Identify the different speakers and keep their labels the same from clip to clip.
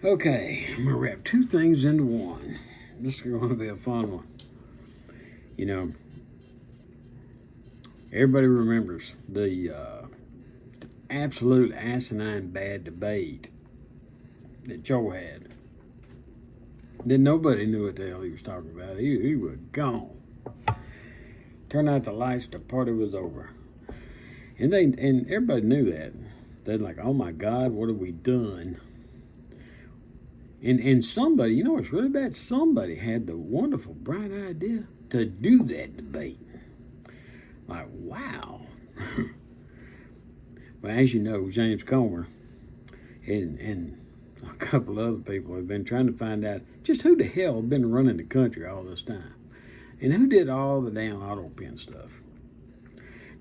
Speaker 1: Okay, I'm gonna wrap two things into one. This is going to be a fun one. You know, everybody remembers the absolute asinine bad debate that Joe had. Then nobody knew what the hell he was talking about. He was gone. Turned out the lights, the party was over. And everybody knew that. They're like, oh my God, what have we done? And somebody, you know what's really bad? Somebody had the wonderful, bright idea to do that debate. Like, wow. Well, as you know, James Comer and a couple other people have been trying to find out just who the hell had been running the country all this time. And who did all the damn auto pen stuff.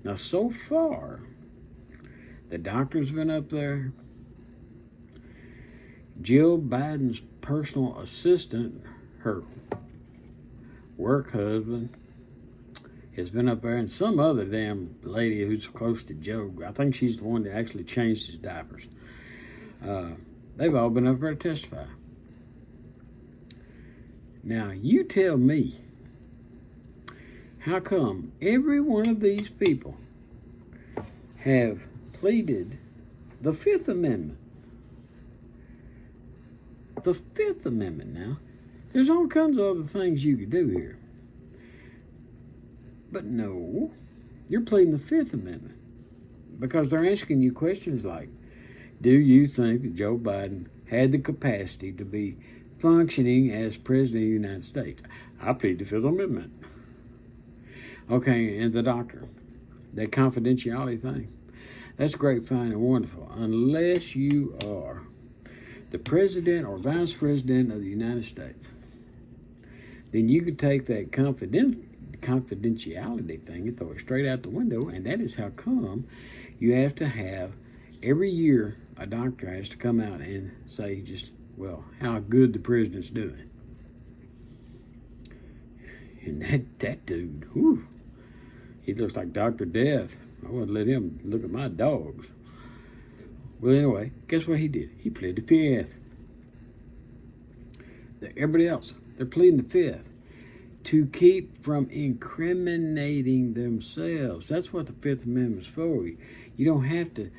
Speaker 1: Now, so far, the doctor's been up there. Jill Biden's personal assistant, her work husband, has been up there, and some other damn lady who's close to Joe. I think she's the one that actually changed his diapers. They've all been up there to testify. Now, you tell me, how come every one of these people have pleaded the Fifth Amendment? The Fifth Amendment now. There's all kinds of other things you could do here. But no, you're pleading the Fifth Amendment because they're asking you questions like, do you think that Joe Biden had the capacity to be functioning as President of the United States? I plead the Fifth Amendment. Okay, and the doctor, that confidentiality thing, that's great, fine, and wonderful, unless you are the President or Vice President of the United States. Then you could take that confidentiality thing and throw it straight out the window, and that is how come you have to have, every year, a doctor has to come out and say how good the president's doing. And that dude, whew, he looks like Dr. Death. I wouldn't let him look at my dogs. Well, anyway, guess what he did? He pleaded the Fifth. Everybody else, they're pleading the Fifth to keep from incriminating themselves. That's what the Fifth Amendment is for. You don't have to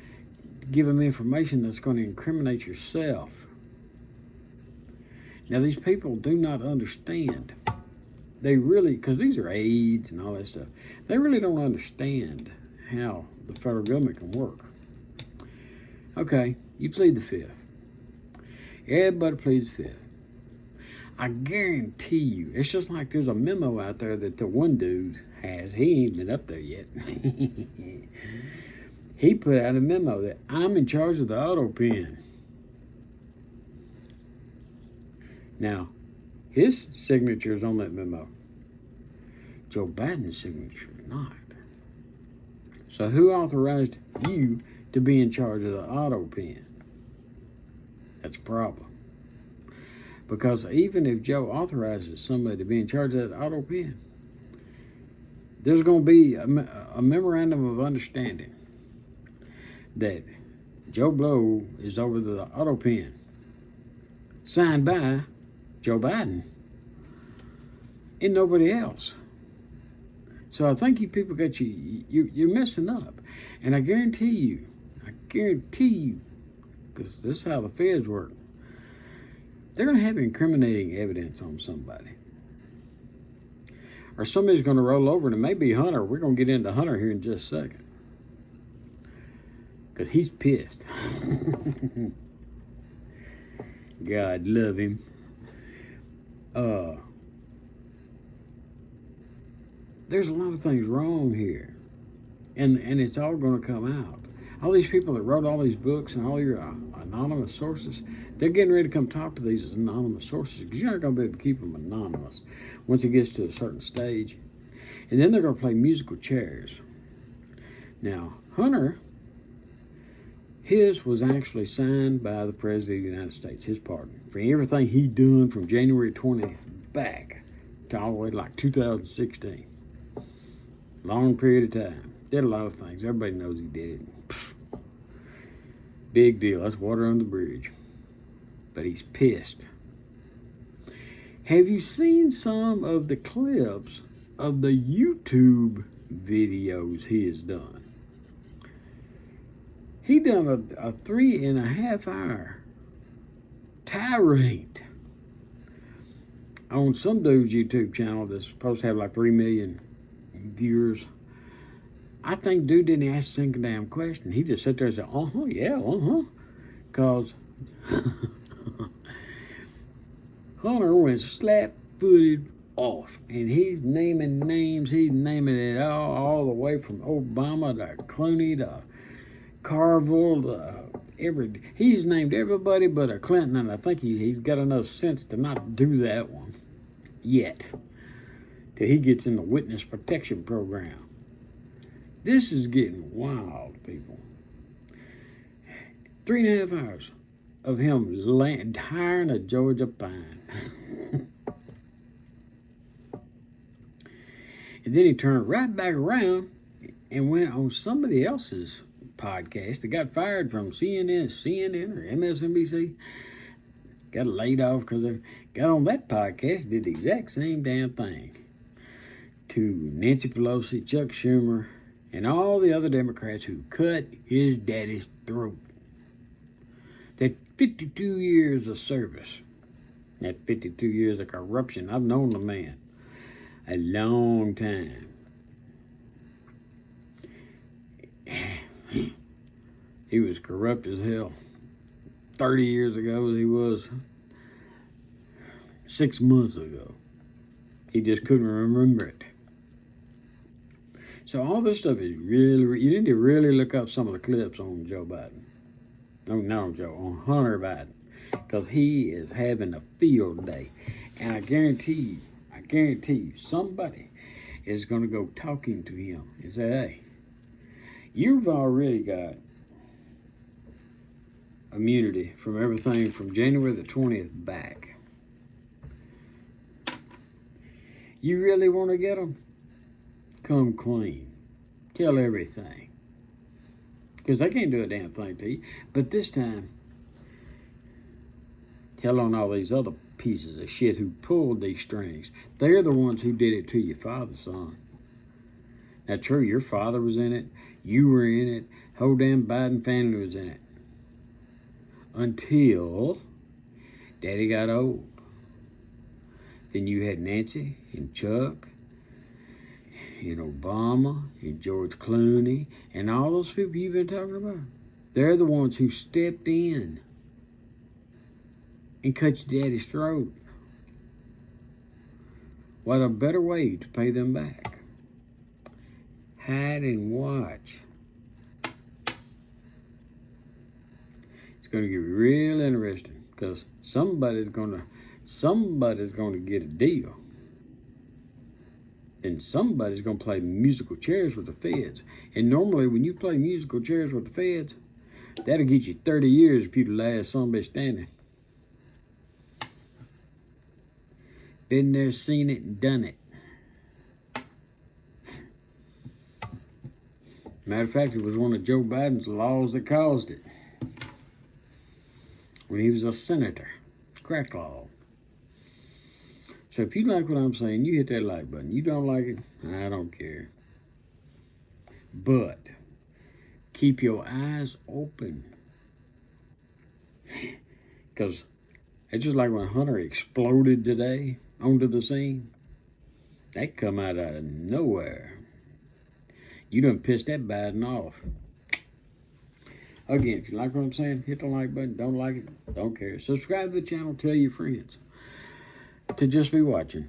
Speaker 1: give them information that's going to incriminate yourself. Now, these people do not understand. They really, because these are aides and all that stuff, they really don't understand how the federal government can work. Okay, you plead the Fifth. Everybody pleads the Fifth. I guarantee you, it's just like there's a memo out there that the one dude has. He ain't been up there yet. He put out a memo that I'm in charge of the auto pen. Now, his signature is on that memo. Joe Biden's signature is not. So who authorized you to be in charge of the auto pen? That's a problem. Because even if Joe authorizes somebody to be in charge of that auto pen, there's going to be a memorandum of understanding that Joe Blow is over the auto pen, signed by Joe Biden and nobody else. So I think you people got you're messing up. And I guarantee you, because this is how the feds work, they're going to have incriminating evidence on somebody. Or somebody's going to roll over, and it may be Hunter. We're going to get into Hunter here in just a second. Because he's pissed. God love him. There's a lot of things wrong here. And it's all going to come out. All these people that wrote all these books and all your anonymous sources, they're getting ready to come talk to these anonymous sources because you're not going to be able to keep them anonymous once it gets to a certain stage. And then they're going to play musical chairs. Now, Hunter, his was actually signed by the President of the United States, his pardon, for everything he done from January 20th back to all the way to like 2016. Long period of time. Did a lot of things. Everybody knows he did it. Big deal. That's water on the bridge. but he's pissed. Have you seen some of the clips of the YouTube videos he has done? He done a 3.5 hour tirade on some dude's YouTube channel that's supposed to have like 3 million viewers. I think dude didn't ask a single damn question. He just sat there and said, yeah, because Hunter went slap-footed off, and he's naming names. He's naming it all the way from Obama to Clooney to Carville to he's named everybody but a Clinton, and I think he's got enough sense to not do that one yet till he gets in the witness protection program. This is getting wild, people. 3.5 hours of him hiring a Georgia pine. And then he turned right back around and went on somebody else's podcast that got fired from CNN or MSNBC. Got laid off because they got on that podcast, did the exact same damn thing to Nancy Pelosi, Chuck Schumer, and all the other Democrats who cut his daddy's throat. That 52 years of service, that 52 years of corruption, I've known the man a long time. He was corrupt as hell 30 years ago as he was 6 months ago. He just couldn't remember it. So all this stuff is really, you need to really look up some of the clips on Joe Biden. No, not on Joe, on Hunter Biden. Because he is having a field day. And I guarantee you, somebody is going to go talking to him and say, hey, you've already got immunity from everything from January the 20th back. You really want to get them? Come clean. Tell everything. Because they can't do a damn thing to you. But this time, tell on all these other pieces of shit who pulled these strings. They're the ones who did it to your father, son. Now, true, your father was in it. You were in it. Whole damn Biden family was in it. Until Daddy got old. Then you had Nancy and Chuck and Obama and George Clooney and all those people you've been talking about. They're the ones who stepped in and cut your daddy's throat. What a better way to pay them back? Hide and watch. It's going to get real interesting because somebody's going to get a deal. And somebody's going to play musical chairs with the feds. And normally when you play musical chairs with the feds, that'll get you 30 years if you're the last somebody standing. Been there, seen it, and done it. Matter of fact, it was one of Joe Biden's laws that caused it. When he was a senator. Crack law. So if you like what I'm saying, you hit that like button. You don't like it, I don't care. But keep your eyes open. Because it's just like when Hunter exploded today onto the scene. That come out of nowhere. You done pissed that Biden off. Again, if you like what I'm saying, hit the like button. Don't like it, don't care. Subscribe to the channel, tell your friends to just be watching.